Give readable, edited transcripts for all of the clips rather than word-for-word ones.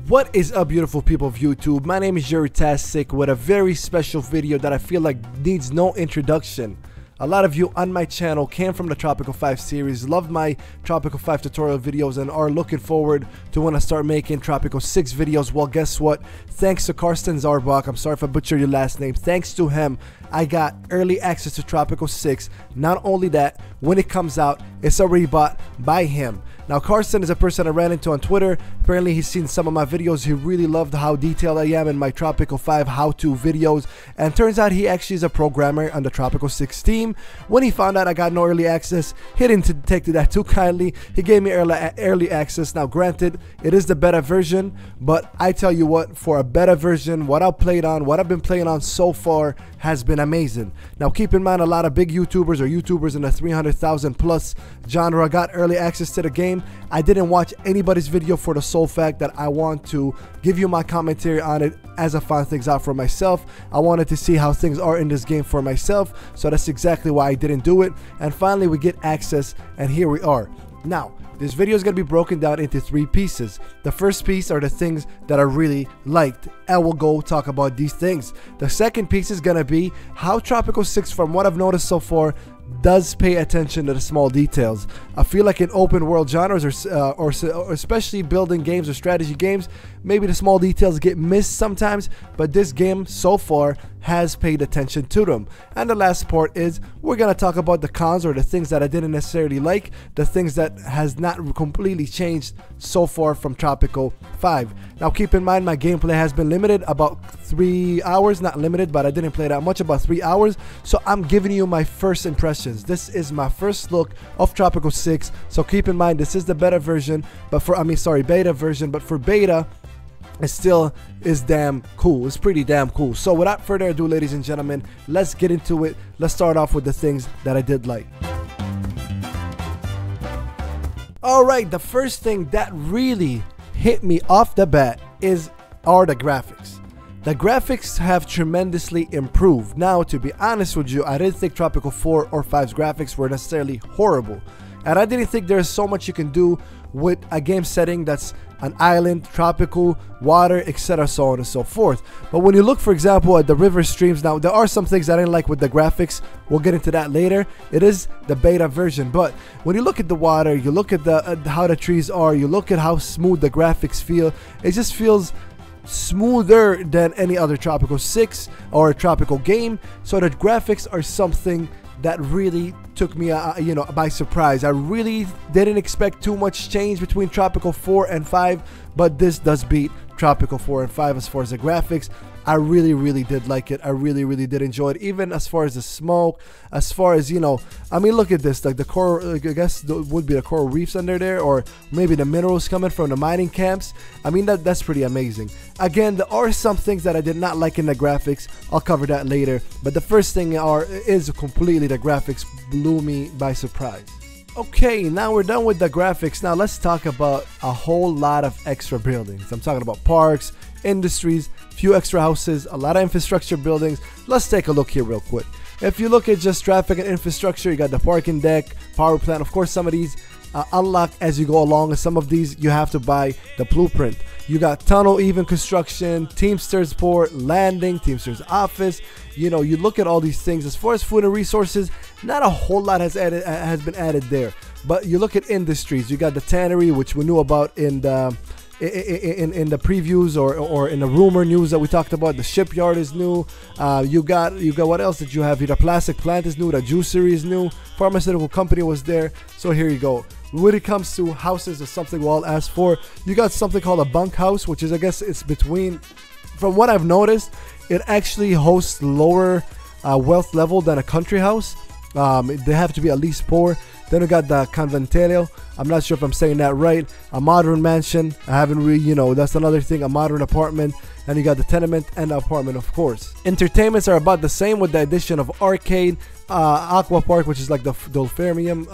What is up, beautiful people of YouTube? My name is Jerutastic with a very special video that I feel like needs no introduction. A lot of you on my channel came from the Tropico 5 series, loved my Tropico 5 tutorial videos, and are looking forward to when I start making Tropico 6 videos. Well, guess what? Thanks to Carsten Zarbocl, I'm sorry if I butchered your last name, thanks to him, I got early access to Tropico 6. Not only that, when it comes out, it's already bought by him. Now, Carsten is a person I ran into on Twitter. Apparently, he's seen some of my videos. He really loved how detailed I am in my Tropico 5 how-to videos. And turns out he actually is a programmer on the Tropico 6 team. When he found out I got no early access, he didn't take to that too kindly. He gave me early access. Now, granted, it is the beta version, but I tell you what, for a beta version, what I've been playing on so far has been amazing. Now, keep in mind, a lot of big YouTubers or YouTubers in the 300,000 plus genre got early access to the game. I didn't watch anybody's video for the sole fact that I want to give you my commentary on it as I find things out for myself. I wanted to see how things are in this game for myself, so that's exactly why I didn't do it. And finally, we get access, and here we are. Now, this video is going to be broken down into 3 pieces. The first piece are the things that I really liked, and we'll go talk about these things. The second piece is going to be how Tropico 6, from what I've noticed so far, does pay attention to the small details. I feel like in open world genres or especially building games or strategy games, maybe the small details get missed sometimes, but this game so far has paid attention to them. And the last part is we're gonna talk about the cons, or the things that I didn't necessarily like, the things that has not completely changed so far from Tropico 5. Now, keep in mind, my gameplay has been limited about 3 hours, not limited, but I didn't play that much, about 3 hours. So I'm giving you my first impressions. This is my first look of Tropico 6. So keep in mind, this is the beta version, but beta version, but for beta, it still is damn cool. It's pretty damn cool. So without further ado, ladies and gentlemen, let's get into it. Let's start off with the things that I did like. Alright, the first thing that really hit me off the bat are the graphics. The graphics have tremendously improved. Now, to be honest with you, I didn't think Tropico 4 or 5's graphics were necessarily horrible. And I didn't think there's so much you can do with a game setting that's an island, tropical, water, etc., so on and so forth. But when you look, for example, at the river streams, now there are some things I didn't like with the graphics. We'll get into that later. It is the beta version, but when you look at the water, you look at how the trees are, you look at how smooth the graphics feel, it just feels smoother than any other Tropico 6 or a Tropico game. So the graphics are something that really took me by surprise. I really didn't expect too much change between Tropico 4 and 5, but this does beat Tropico 4 and 5 as far as the graphics. I really did like it. I really did enjoy it, even as far as the smoke, as far as, I mean, look at this, like the coral, I guess would be the coral reefs under there, or maybe the minerals coming from the mining camps. I mean, that's pretty amazing. Again, there are some things that I did not like in the graphics. I'll cover that later, but the first thing is completely the graphics blew me by surprise. Okay, now we're done with the graphics. Now let's talk about a whole lot of extra buildings. I'm talking about parks, industries, few extra houses, a lot of infrastructure buildings. Let's take a look here real quick. If you look at just traffic and infrastructure, you got the parking deck, power plant. Of course, some of these unlock as you go along, and some of these you have to buy the blueprint. You got tunnel even construction, Teamsters port, landing, Teamsters office. You look at all these things. As far as food and resources, not a whole lot has been added there. But you look at industries, you got the tannery, which we knew about in the previews or in the rumor news that we talked about. The shipyard is new. You got what else did you have? The plastic plant is new. The juicery is new. Pharmaceutical company was there. So here you go. When it comes to houses, is something we'll all ask for. You got something called a bunk house, which is, I guess, it's between. From what I've noticed, it actually hosts lower wealth level than a country house. They have to be at least poor. Then we got the conventelio. I'm not sure if I'm saying that right. A modern mansion. I haven't really, that's another thing. A modern apartment. And you got the tenement and the apartment, of course. Entertainments are about the same with the addition of arcade, aqua park, which is like the dolpharium,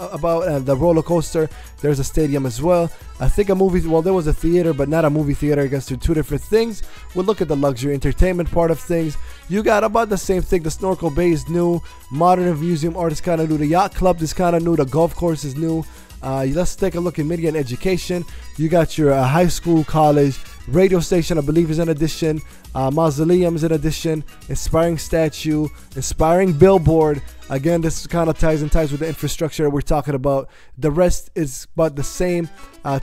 and the roller coaster. There's a stadium as well. I think a movie, well, there was a theater, but not a movie theater. I guess they're two different things. We'll look at the luxury entertainment part of things. You got about the same thing. The snorkel bay is new. Modern and museum art is kind of new. The yacht club is kind of new. The golf course is new. Let's take a look at media and education. You got your high school, college, radio station, I believe is an addition. Mausoleum is an addition. Inspiring statue, inspiring billboard. Again, this kind of ties with the infrastructure that we're talking about. The rest is about the same.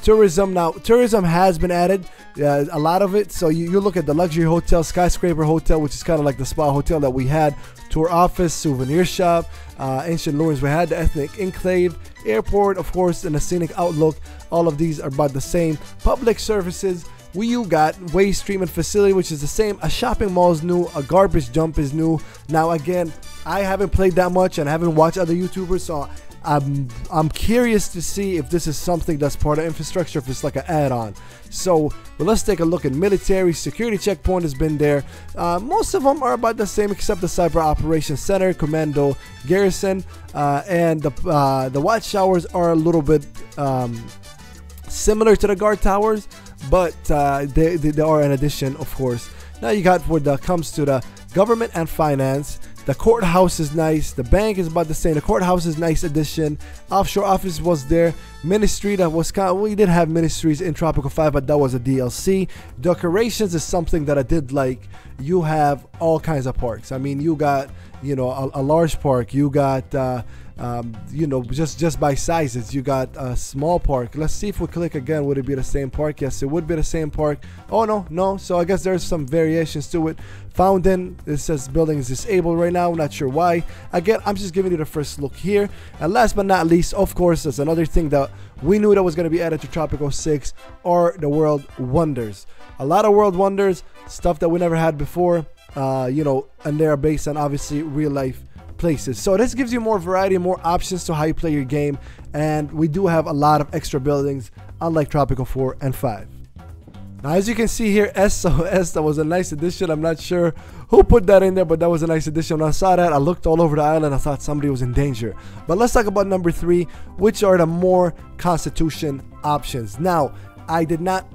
Tourism, now tourism has been added, a lot of it. So you look at the luxury hotel, skyscraper hotel, which is kind of like the spa hotel that we had. Tour office, souvenir shop, ancient ruins we had, the ethnic enclave, airport, of course, and the scenic outlook. All of these are about the same. Public services, you got waste treatment facility, which is the same. A shopping mall is new. A garbage dump is new. Now again, I haven't played that much and I haven't watched other YouTubers, so I'm curious to see if this is something that's part of infrastructure, if it's like an add-on. So let's take a look at military. Security checkpoint has been there. Most of them are about the same except the cyber operations center, commando, garrison, and the watchtowers are a little bit similar to the guard towers, but they are an addition, of course. Now you got when it comes to the government and finance. The courthouse is nice. The bank is about the same. The courthouse is nice addition. Offshore office was there. Ministry, that was kind of, we did have ministries in Tropico 5, but that was a DLC. Decorations is something that I did like. You have all kinds of parks. I mean, you got, you know, a large park. You got you know, just by sizes, you got a small park. Let's see if we click again, would it be the same park? Yes, it would be the same park. Oh no, so I guess there's some variations to it. Fountain, it says building is disabled right now, not sure why. Again, I'm just giving you the first look here. And last but not least, of course, there's another thing that we knew that was going to be added to Tropico 6 are the world wonders. A lot of world wonders, stuff that we never had before, you know, and they are based on obviously real life places. So this gives you more variety, more options to how you play your game, and we do have a lot of extra buildings unlike Tropico 4 and 5. Now as you can see here, SOS, that was a nice addition. I'm not sure who put that in there, but that was a nice addition. When I saw that, I looked all over the island. I thought somebody was in danger. But let's talk about number 3, which are the more constitution options. Now I did not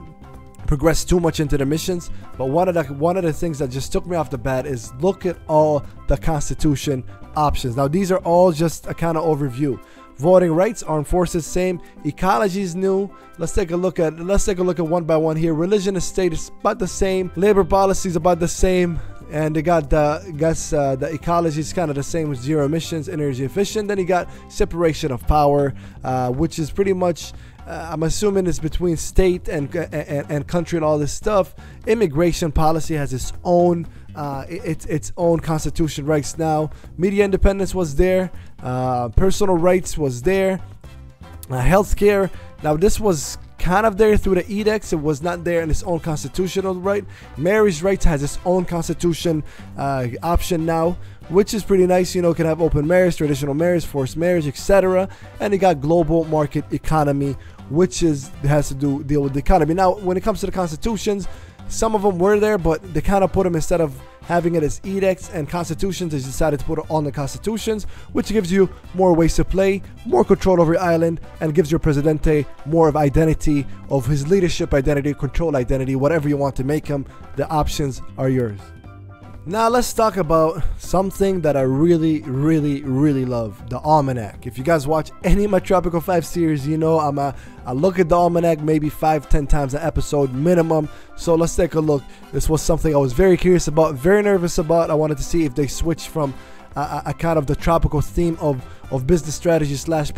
progress too much into the missions, but one of the things that just took me off the bat is look at all the constitution options. Now these are all just a kind of overview. Voting rights, armed forces, same. Ecology is new. Let's take a look at one by one here. Religion and state is about the same. Labor policy is about the same. And they got the ecology is kind of the same with zero emissions, energy efficient. Then you got separation of power, which is pretty much I'm assuming it's between state and country and all this stuff. Immigration policy has its own constitution rights now. Media independence was there. Personal rights was there. Healthcare. Now this was kind of there through the edicts. It was not there in its own constitutional right. Marriage rights has its own constitution option now, which is pretty nice. You know, can have open marriage, traditional marriage, forced marriage, etc. And you got global market economy, which has to deal with the economy. Now when it comes to the constitutions, some of them were there, but they kind of put them, instead of having it as edicts and constitutions, they decided to put it on the constitutions, which gives you more ways to play, more control over your island, and gives your Presidente more of identity, of his leadership identity, control identity, whatever you want to make him. The options are yours. Now let's talk about something that I really love, the almanac. If you guys watch any of my Tropico 5 series, you know I look at the almanac maybe 5-10 times an episode minimum. So let's take a look. This was something I was very curious about, very nervous about. I wanted to see if they switched from a kind of the tropical theme of business strategy slash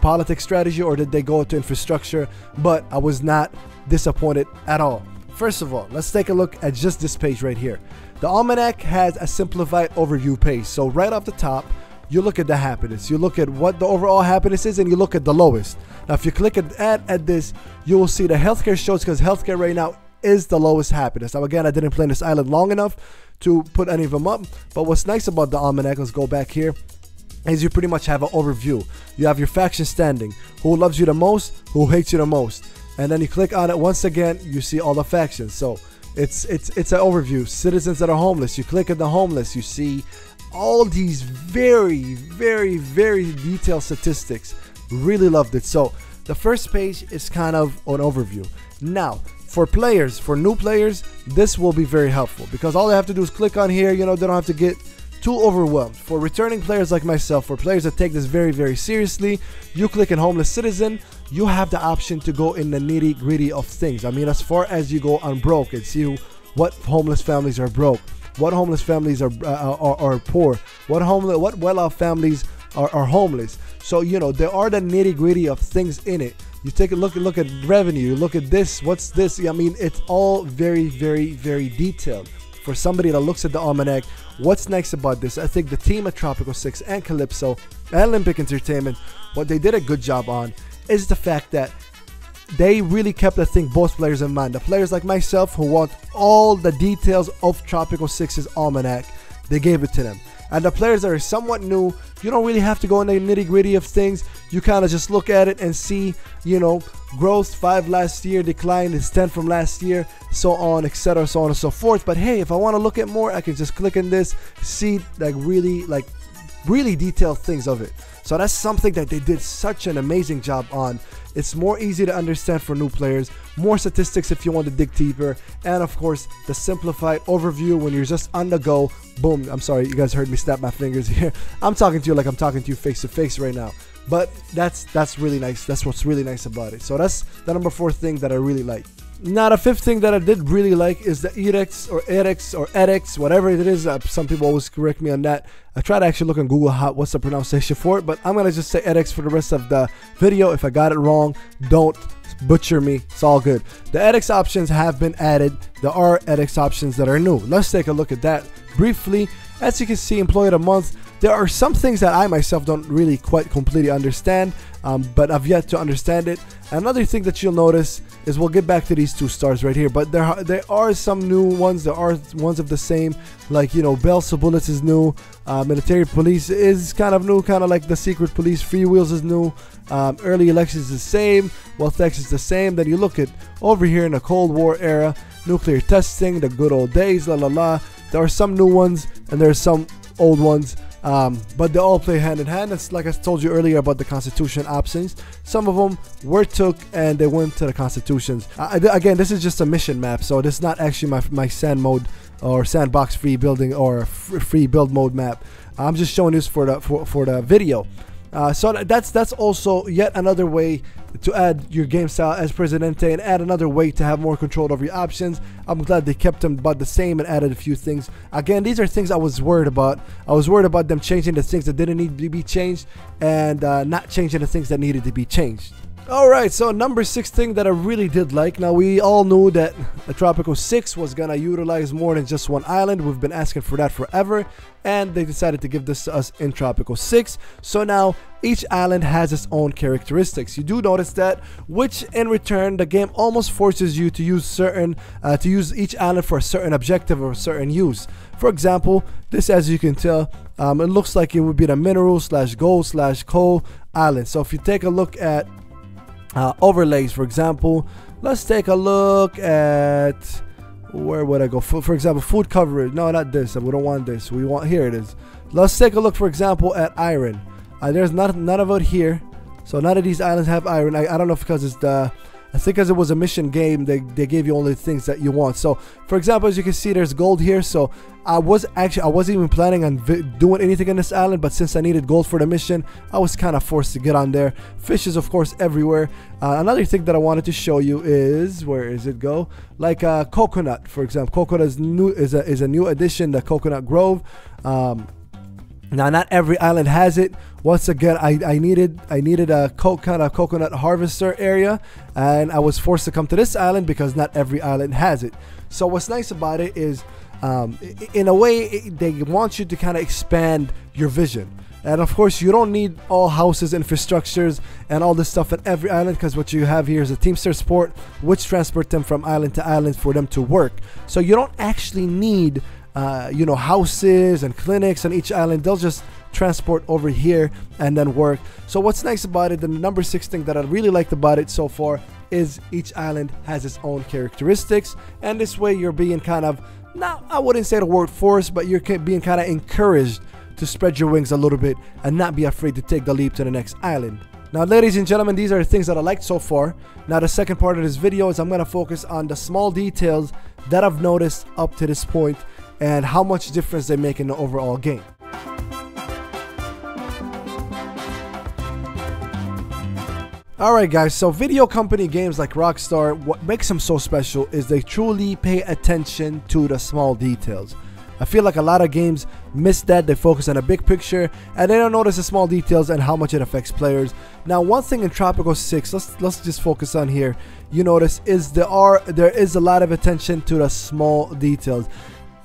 politics strategy, or did they go to infrastructure. But I was not disappointed at all. First of all, let's take a look at just this page right here. The almanac has a simplified overview page. So right off the top, you look at the happiness, you look at what the overall happiness is, and you look at the lowest. Now if you click at this, you will see the healthcare shows, because healthcare right now is the lowest happiness. Now again, I didn't play in this island long enough to put any of them up, but what's nice about the almanac, let's go back here, is you pretty much have an overview. You have your faction standing, who loves you the most, who hates you the most, and then you click on it once again, you see all the factions. So it's an overview. Citizens that are homeless, you click at the homeless, you see all these very detailed statistics. Really loved it. So the first page is kind of an overview. Now for players, for new players, this will be very helpful, because all they have to do is click on here. You know, they don't have to get too overwhelmed. For returning players like myself, for players that take this very, very seriously, you click in Homeless Citizen, you have the option to go in the nitty gritty of things. I mean, as far as you go on broke and see what homeless families are broke, what homeless families are poor, what well-off families are homeless. So, you know, there are the nitty gritty of things in it. You take a look at revenue, you look at this, what's this? I mean, it's all very, very, very detailed. For somebody that looks at the almanac, what's nice about this? I think the team at Tropico 6 and Kalypso and Limbic Entertainment, what they did a good job on is the fact that they really kept, I think, both players in mind. The players like myself who want all the details of Tropico 6's almanac, they gave it to them. And the players that are somewhat new, you don't really have to go in the nitty gritty of things. You kind of just look at it and see, you know, growth 5 last year, decline is 10 from last year, so on, etc., so on and so forth. But hey, if I want to look at more, I can just click in this, see really detailed things of it. So that's something that they did such an amazing job on. It's more easy to understand for new players, more statistics if you want to dig deeper, and of course the simplified overview when you're just on the go. Boom. I'm sorry, you guys heard me snap my fingers here. I'm talking to you like I'm talking to you face to face right now. But that's really nice. That's what's really nice about it. So that's the number 4 thing that I really like. Now the 5th thing that I did really like is the edicts, whatever it is. Some people always correct me on that. I try to actually look on Google what's the pronunciation for it, but I'm gonna just say edicts for the rest of the video. If I got it wrong, don't butcher me. It's all good. The edicts options have been added. There are edicts options that are new. Let's take a look at that briefly. As you can see, employee of the month. There are some things that I myself don't really quite completely understand, but I've yet to understand it. Another thing that you'll notice is, we'll get back to these 2 stars right here, but there are some new ones. There are ones of the same, like, you know, bells to bullets is new, military police is kind of new, kind of like the secret police. Free wheels is new, early elections is the same, wealth tax is the same. Then you look at over here in the Cold War era, nuclear testing, the good old days, la la la. There are some new ones and there are some old ones. But they all play hand in hand. It's like I told you earlier about the Constitution options. Some of them were took and they went to the Constitutions. Again, this is just a mission map, so this is not actually my sand mode or sandbox free building or free build mode map. I'm just showing this for the video. So that's also yet another way to add your game style as Presidente and add another way to have more control over your options. I'm glad they kept them about the same and added a few things. Again, these are things I was worried about. I was worried about them changing the things that didn't need to be changed and not changing the things that needed to be changed. Alright, so number 6 thing that I really did like. Now, we all knew that the Tropico 6 was gonna utilize more than just one island. We've been asking for that forever, and they decided to give this to us in Tropico 6. So now each island has its own characteristics. You do notice that, which in return the game almost forces you to use each island for a certain objective or a certain use. For example, this, as you can tell, it looks like it would be the mineral / gold / coal island. So if you take a look at overlays, for example, let's take a look at, where would I go? For example, food coverage. No, not this. We don't want this. We want, here it is. Let's take a look, for example, at iron. There's none of it here. So none of these islands have iron. I don't know if because it's I think because it was a mission game, they gave you only things that you want. So for example, as you can see, there's gold here. So I wasn't even planning on doing anything in this island, but since I needed gold for the mission, I was kind of forced to get on there. Fish is of course everywhere. Another thing that I wanted to show you is, where is it go? Like coconut, for example. Coconut is a new addition, the Coconut Grove. Now, not every island has it. Once again, I needed a kind of coconut harvester area, and I was forced to come to this island because not every island has it. So what's nice about it is, in a way, they want you to kind of expand your vision. And of course, you don't need all houses, infrastructures, and all this stuff at every island, because what you have here is a Teamster Sport, which transport them from island to island for them to work. So you don't actually need you know, houses and clinics on each island. They'll just transport over here and then work. So what's nice about it, the number 6 thing that I really liked about it so far, is each island has its own characteristics, and this way you're being kind of, not, I wouldn't say the word forced, but you're being kind of encouraged to spread your wings a little bit and not be afraid to take the leap to the next island. Now, ladies and gentlemen, these are the things that I liked so far. Now, the second part of this video is I'm going to focus on the small details that I've noticed up to this point and how much difference they make in the overall game. Alright guys, so video company games like Rockstar, what makes them so special is they truly pay attention to the small details. I feel like a lot of games miss that. They focus on a big picture and they don't notice the small details and how much it affects players. Now, one thing in Tropico 6, let's just focus on here, you notice is there is a lot of attention to the small details.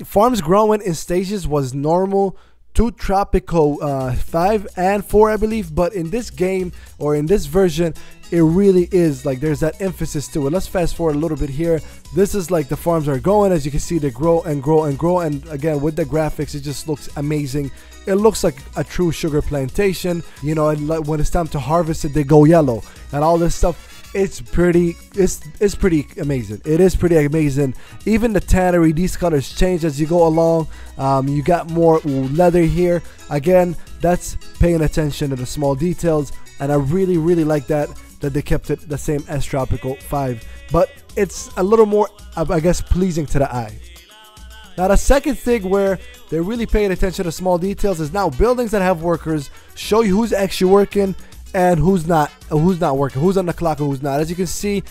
Farms growing in stages was normal to Tropico 5 and 4, I believe, but in this game or in this version, it really is like there's that emphasis to it. Let's fast forward a little bit here. This is like the farms are going. As you can see, they grow and grow and grow, and again with the graphics, it just looks amazing. It looks like a true sugar plantation, you know, and when it's time to harvest it, they go yellow and all this stuff. It's pretty amazing. It is pretty amazing. Even the tannery, these colors change as you go along. You got more leather here. Again, that's paying attention to the small details, and I really like that they kept it the same as Tropico 5, but it's a little more, I guess, pleasing to the eye. Now, the second thing where they're really paying attention to small details is now buildings that have workers show you who's actually working and who's not working, who's on the clock and who's not. As you can see,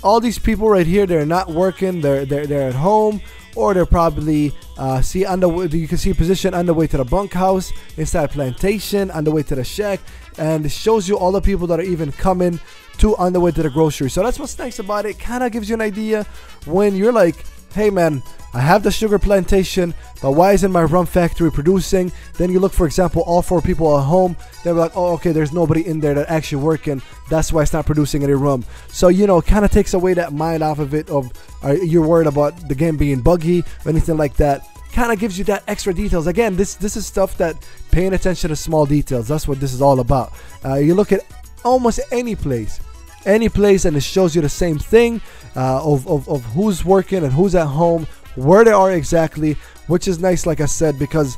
all these people right here, they're not working, they're at home, or they're probably you can see position on the way to the bunkhouse, inside plantation, on the way to the shack, and it shows you all the people that are even coming to on the way to the grocery. So that's what's nice about it. Kind of gives you an idea when you're like, hey man, I have the sugar plantation, but why isn't my rum factory producing? Then you look, for example, all 4 people at home. They're like, oh, okay, there's nobody in there that actually working. That's why it's not producing any rum. So, you know, it kind of takes away that mind off of it of you're worried about the game being buggy or anything like that. Kind of gives you that extra details. Again, this is stuff that paying attention to small details. That's what this is all about. You look at almost any place, and it shows you the same thing of who's working and who's at home, where they are exactly, which is nice, like I said, because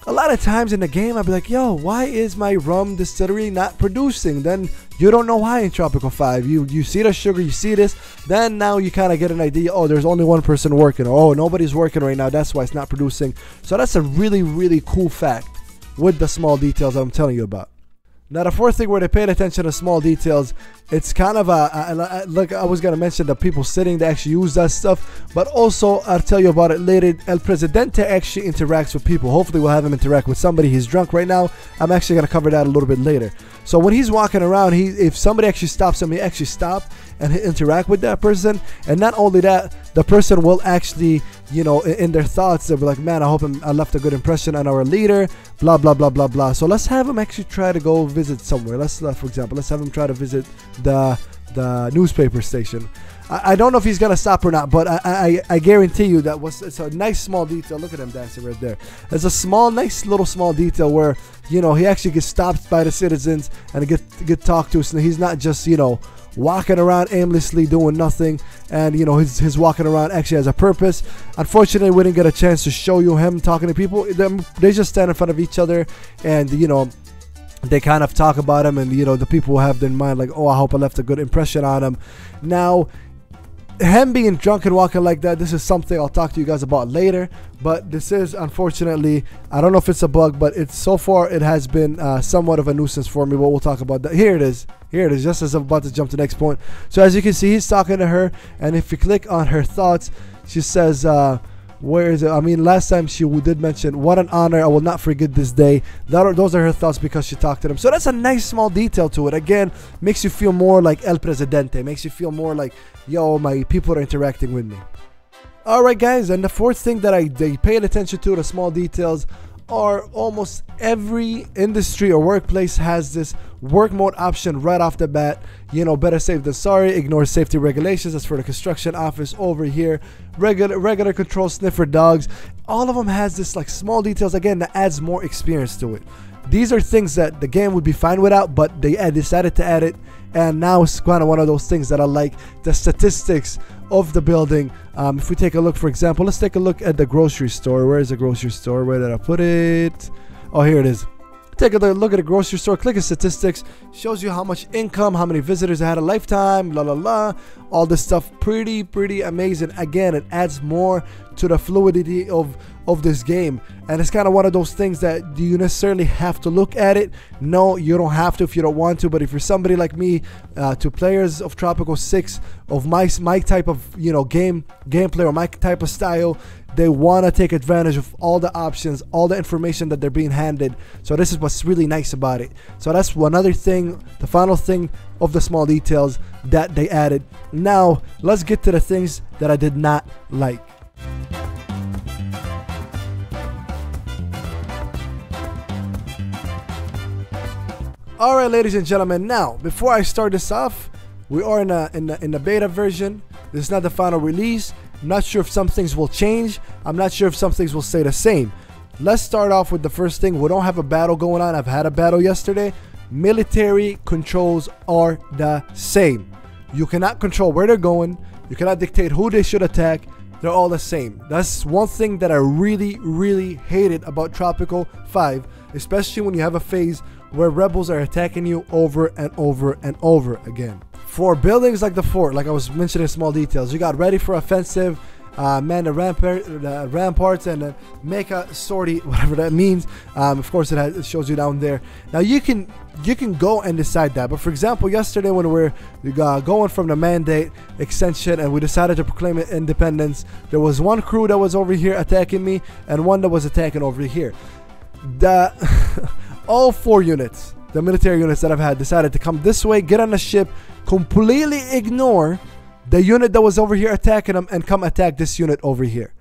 a lot of times in the game I'd be like, yo, why is my rum distillery not producing? Then you don't know why in Tropico 5. You see the sugar, you see this, then now you kind of get an idea, oh, there's only one person working, or oh, nobody's working right now, that's why it's not producing. So that's a really cool fact with the small details that I'm telling you about. Now, the fourth thing where they paid attention to small details, it's kind of like I was gonna mention the people sitting that actually use that stuff, but also I'll tell you about it later. El Presidente actually interacts with people. Hopefully we'll have him interact with somebody. He's drunk right now. I'm actually gonna cover that a little bit later. So when he's walking around, if somebody actually stops him, he actually stop and interact with that person. And not only that, the person will actually, you know, in their thoughts, they'll be like, man, I hope I left a good impression on our leader, blah blah blah blah blah. So let's have him actually try to go visit somewhere. For example, let's have him try to visit the newspaper station. I don't know if he's gonna stop or not, but I guarantee you that it's a nice small detail. Look at him dancing right there. It's a nice little small detail where, you know, he actually gets stopped by the citizens and get talked to. So he's not just, you know, walking around aimlessly doing nothing, and you know his walking around actually has a purpose. Unfortunately, we didn't get a chance to show you him talking to people. They just stand in front of each other, and you know, they kind of talk about him, and you know, the people have in mind like, oh, I hope I left a good impression on him. Now, him being drunk and walking like that, this is something I'll talk to you guys about later, but this is, unfortunately, I don't know if it's a bug, but it's so far it has been somewhat of a nuisance for me, but we'll talk about that. Here it is, just as I'm about to jump to the next point. So as you can see, he's talking to her, and if you click on her thoughts, she says, where is it? I mean, last time she did mention, what an honor, I will not forget this day. Those are her thoughts because she talked to them. So that's a nice small detail to it. Again, makes you feel more like El Presidente. Makes you feel more like, yo, my people are interacting with me. Alright guys, and the fourth thing that they paid attention to, the small details, are almost every industry or workplace has this work mode option right off the bat. You know, better safe than sorry, ignore safety regulations. That's for the construction office over here. Regular control sniffer dogs. All of them has this like small details, again, that adds more experience to it. These are things that the game would be fine without, but they decided to add it, and now it's kind of one of those things that I like. The statistics of the building. If we take a look, for example, let's take a look at the grocery store. Where is the grocery store? Where did I put it? Oh, here it is. Take a look at a grocery store, click at statistics, shows you how much income, how many visitors I had a lifetime, la la la, all this stuff. Pretty amazing. Again, it adds more to the fluidity of this game, and it's kind of one of those things that do you necessarily have to look at it? No, you don't have to if you don't want to, but if you're somebody like me, to players of Tropico 6 of my type of gameplay or my type of style, they want to take advantage of all the options, all the information that they're being handed. So this is what's really nice about it. So that's another thing, the final thing of the small details that they added. Now let's get to the things that I did not like. Alright, ladies and gentlemen, now before I start this off, we are in the beta version. This is not the final release. I'm not sure if some things will change. I'm not sure if some things will stay the same. Let's start off with the first thing. We don't have a battle going on. I've had a battle yesterday. Military controls are the same. You cannot control where they're going. You cannot dictate who they should attack. They're all the same. That's one thing that I really hated about Tropico 5, especially when you have a phase where rebels are attacking you over and over again. For buildings like the fort, like I was mentioning small details, you got ready for offensive, man the ramparts, and make a sortie, whatever that means. Of course, it shows you down there. Now you can go and decide that. But for example, yesterday when we were going from the mandate extension and we decided to proclaim independence, there was one crew that was over here attacking me and one that was attacking over here. All 4 units, the military units that I've had, decided to come this way, get on the ship, completely ignore the unit that was over here attacking them, and come attack this unit over here.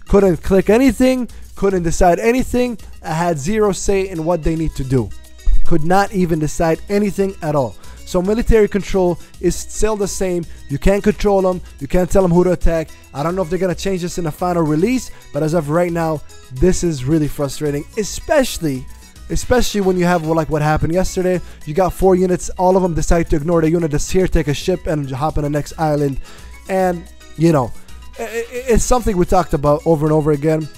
Couldn't click anything, couldn't decide anything. I had zero say in what they need to do. Could not even decide anything at all. So military control is still the same. You can't control them. You can't tell them who to attack. I don't know if they're going to change this in the final release, but as of right now, this is really frustrating, especially when you have like what happened yesterday. You got 4 units, all of them decide to ignore the unit that's here, take a ship and hop on the next island. And it's something we talked about over and over again.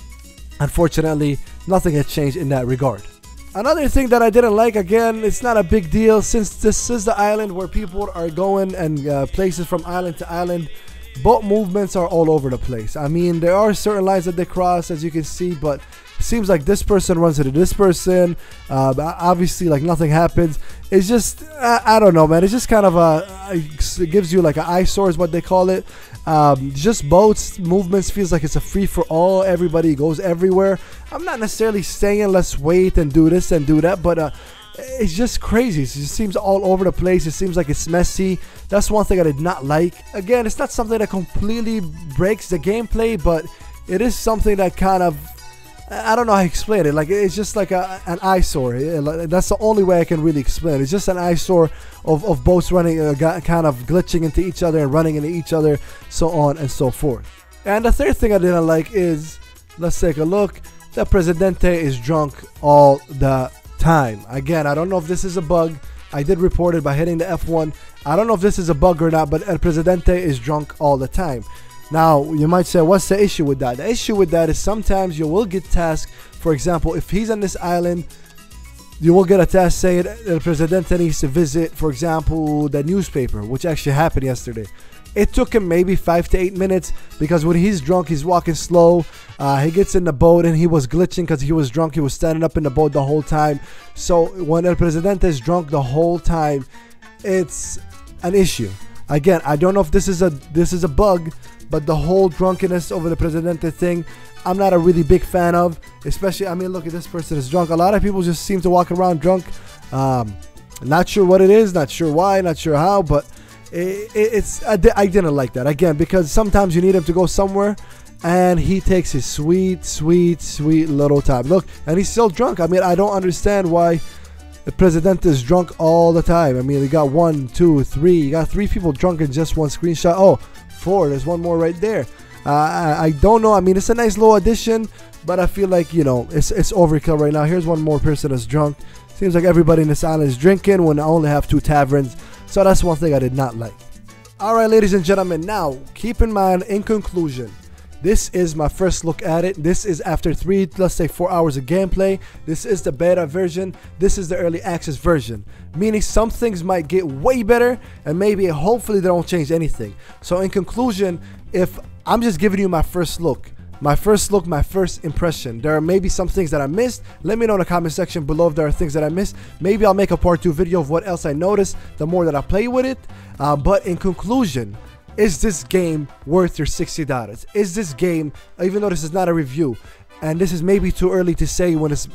Unfortunately, nothing has changed in that regard. Another thing that I didn't like, again, it's not a big deal since this is the island where people are going and places from island to island. Boat movements are all over the place. I mean, there are certain lines that they cross, as you can see, but it seems like this person runs into this person. Obviously, like nothing happens. It's just, I don't know, man. It's just kind of it gives you like an eyesore is what they call it. Just boats movements feels like it's a free for all. Everybody goes everywhere. I'm not necessarily saying let's wait and do this and do that, but it's just crazy. It just seems all over the place. It seems like it's messy. That's one thing I did not like. Again, it's not something that completely breaks the gameplay, but it is something that kind of, I don't know how to explain it. Like, it's just like an eyesore. That's the only way I can really explain it. It's just an eyesore of boats running, kind of glitching into each other and running into each other, so on and so forth. And the third thing I didn't like is, let's take a look. The Presidente is drunk all the time. Again, I don't know if this is a bug. I did report it by hitting the F1. I don't know if this is a bug or not, but El Presidente is drunk all the time. Now, you might say, what's the issue with that? The issue with that is sometimes you will get tasked. For example, if he's on this island, you will get a task saying El Presidente needs to visit, for example, the newspaper, which actually happened yesterday. It took him maybe 5 to 8 minutes because when he's drunk, he's walking slow. He gets in the boat and he was glitching because he was drunk. He was standing up in the boat the whole time. So when El Presidente is drunk the whole time, it's an issue. Again, I don't know if this is a bug, but the whole drunkenness over the Presidente thing, I'm not a really big fan of. Especially, I mean, look at this person is drunk. A lot of people just seem to walk around drunk. Not sure what it is, not sure why, not sure how, but I didn't like that. Again, because sometimes you need him to go somewhere and he takes his sweet little time. Look, and he's still drunk. I mean, I don't understand why the Presidente is drunk all the time. I mean, you got 1, 2, 3. You got 3 people drunk in just one screenshot. Oh, 4. There's one more right there. I don't know. I mean, it's a nice little addition, but I feel like, it's overkill right now. Here's one more person that's drunk. Seems like everybody in this island is drinking when I only have 2 taverns. So that's one thing I did not like. Alright, ladies and gentlemen, now keep in mind, in conclusion, This is my first look at it. This is after 3, let's say 4 hours of gameplay. This is the beta version. This is the early access version, meaning some things might get way better, and maybe hopefully they don't change anything. So in conclusion, if I'm just giving you my first look, my first impression, there are maybe some things that I missed. Let me know in the comment section below if there are things that I missed. Maybe I'll make a part 2 video of what else I noticed the more that I play with it. But in conclusion, is this game worth your $60? Is this game, even though this is not a review, and this is maybe too early to say when it's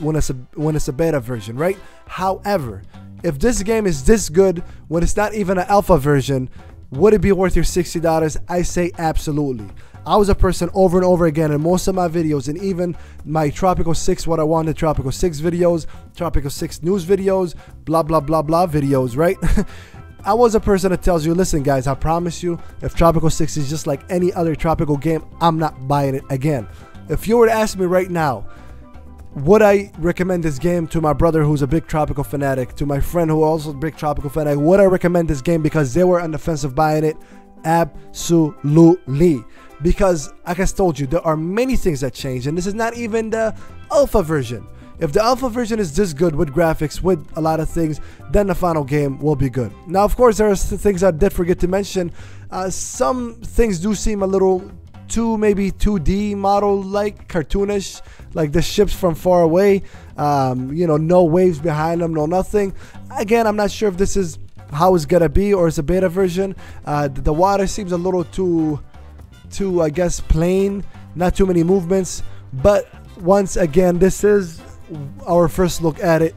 a beta version, right? However, if this game is this good when it's not even an alpha version, would it be worth your $60? I say absolutely. I was a person over and over again in most of my videos, and even my Tropico 6 what I wanted Tropico 6 videos, Tropico 6 news videos, blah blah blah blah videos, right? I was a person that tells you, listen guys, I promise you, if Tropico 6 is just like any other Tropico game, I'm not buying it again. If you were to ask me right now, would I recommend this game to my brother who's a big Tropico fanatic, to my friend who also a big Tropico fanatic, would I recommend this game because they were on the fence of buying it? Absolutely. Because like I told you, there are many things that change, and this is not even the alpha version. If the alpha version is this good with graphics, with a lot of things, then the final game will be good. Now, of course, there are things I did forget to mention. Some things do seem a little too, maybe 2D model-like, cartoonish, like the ships from far away. You know, no waves behind them, no nothing. Again, I'm not sure if this is how it's gonna be or it's a beta version. The water seems a little too I guess plain, not too many movements. But once again, this is our first look at it.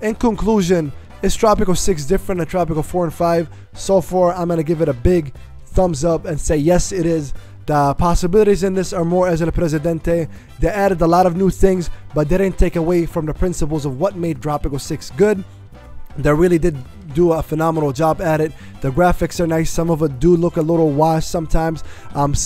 In conclusion, is Tropico 6 different than Tropico 4 and 5? So far, I'm gonna give it a big thumbs up and say yes, it is. The possibilities in this are more as in a Presidente. They added a lot of new things, but they didn't take away from the principles of what made Tropico 6 good. They really did do a phenomenal job at it. The graphics are nice. Some of it do look a little washed sometimes.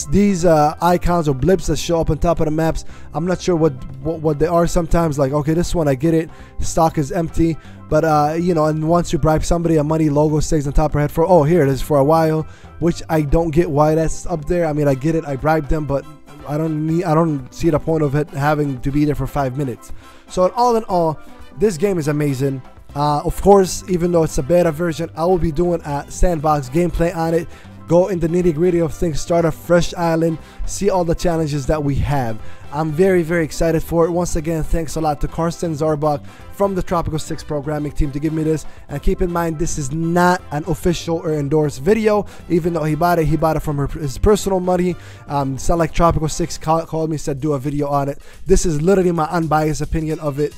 These icons or blips that show up on top of the maps, I'm not sure what they are sometimes. Like, okay, this one I get it, stock is empty, but you know, and once you bribe somebody, a money logo stays on top of her head for, oh, here it is for a while, which I don't get why that's up there. I mean, I get it, I bribed them, but I don't see the point of it having to be there for 5 minutes. So in all, this game is amazing. Of course, even though it's a beta version, I will be doing a sandbox gameplay on it. Go in the nitty-gritty of things, start a fresh island, see all the challenges that we have. I'm very, very excited for it. Once again, thanks a lot to Carsten Zarbocl from the Tropico 6 programming team to give me this. And keep in mind, this is not an official or endorsed video. Even though he bought it from his personal money. It's not like Tropico 6 called me and said do a video on it. This is literally my unbiased opinion of it.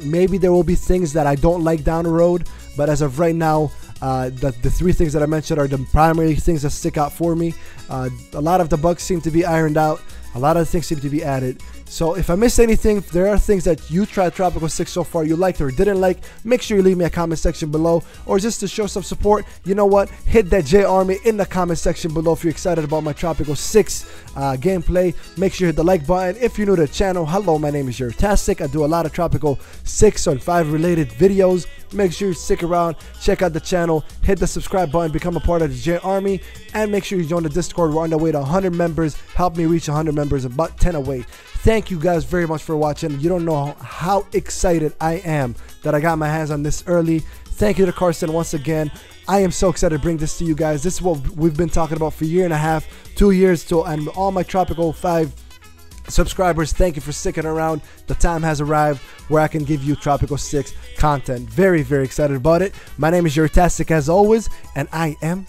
Maybe there will be things that I don't like down the road, but as of right now, the 3 things that I mentioned are the primary things that stick out for me. A lot of the bugs seem to be ironed out. A lot of things seem to be added. So if I missed anything, if there are things that you tried Tropico 6 so far you liked or didn't like, make sure you leave me a comment section below. Or just to show some support, you know what, hit that J Army in the comment section below if you're excited about my Tropico 6 gameplay. Make sure you hit the like button. If you're new to the channel, hello, my name is Jerutastic. I do a lot of Tropico 6 and 5 related videos. Make sure you stick around, check out the channel, hit the subscribe button, become a part of the J Army, and make sure you join the Discord. We're on the way to 100 members. Help me reach 100 members, about 10 away. Thank you guys very much for watching. You don't know how excited I am that I got my hands on this early. Thank you to Carsten once again. I am so excited to bring this to you guys. This is what we've been talking about for a year and a half, 2 years, and all my Tropico 5 subscribers, thank you for sticking around. The time has arrived where I can give you Tropico 6 content. Very, very excited about it. My name is Jerutastic as always, and I am